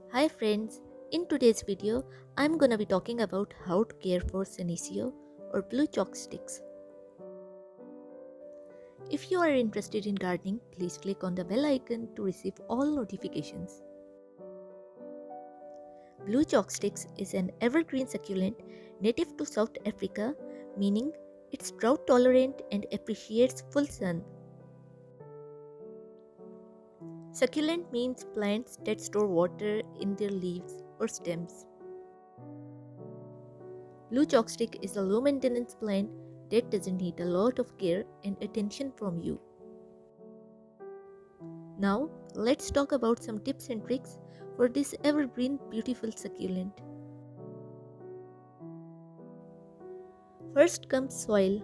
Hi friends, in today's video, I'm gonna be talking about how to care for senesio or blue chalk sticks. If you are interested in gardening, please click on the bell icon to receive all notifications. Blue chalk sticks is an evergreen succulent native to South Africa, meaning it's drought tolerant and appreciates full sun. Succulent means plants that store water in their leaves or stems. Blue chalkstick is a low maintenance plant that doesn't need a lot of care and attention from you. Now, let's talk about some tips and tricks for this evergreen beautiful succulent. First comes soil.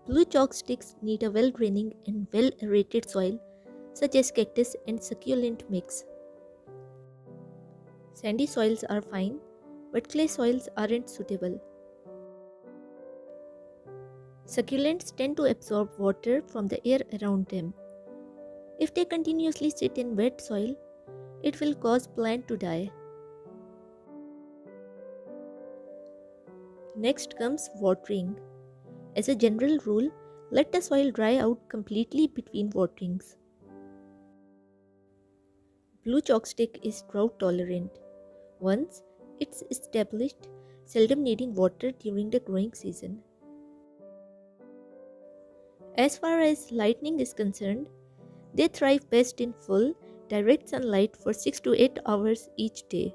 Blue chalksticks need a well draining and well aerated soil such as cactus and succulent mix. Sandy soils are fine, but clay soils aren't suitable. Succulents tend to absorb water from the air around them. If they continuously sit in wet soil, it will cause plant to die. Next comes watering. As a general rule, let the soil dry out completely between waterings. Blue chalkstick is drought tolerant. Once it's established, seldom needing water during the growing season. As far as lighting is concerned, they thrive best in full, direct sunlight for 6 to 8 hours each day.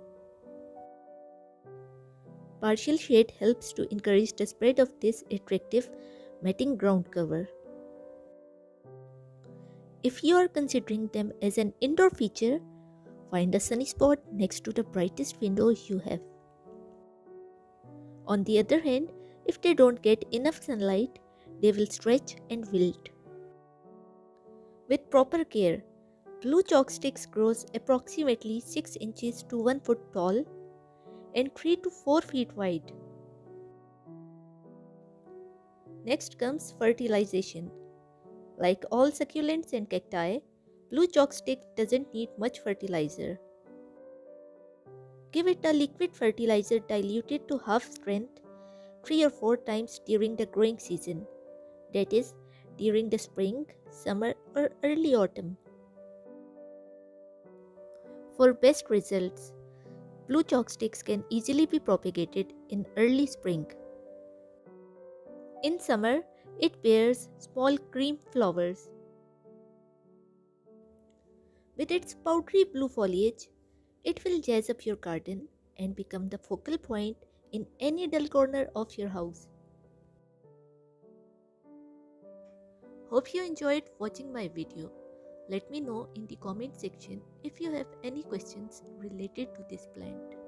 Partial shade helps to encourage the spread of this attractive matting ground cover. If you are considering them as an indoor feature, find a sunny spot next to the brightest window you have. On the other hand, if they don't get enough sunlight, they will stretch and wilt. With proper care, blue chalksticks grows approximately 6 inches to 1 foot tall and 3 to 4 feet wide. Next comes fertilization. Like all succulents and cacti, blue chalkstick doesn't need much fertilizer. Give it a liquid fertilizer diluted to half strength 3 or 4 times during the growing season, that is, during the spring, summer, or early autumn. For best results, blue chalksticks can easily be propagated in early spring. In summer, it bears small cream flowers. With its powdery blue foliage, it will jazz up your garden and become the focal point in any dull corner of your house. Hope you enjoyed watching my video. Let me know in the comment section if you have any questions related to this plant.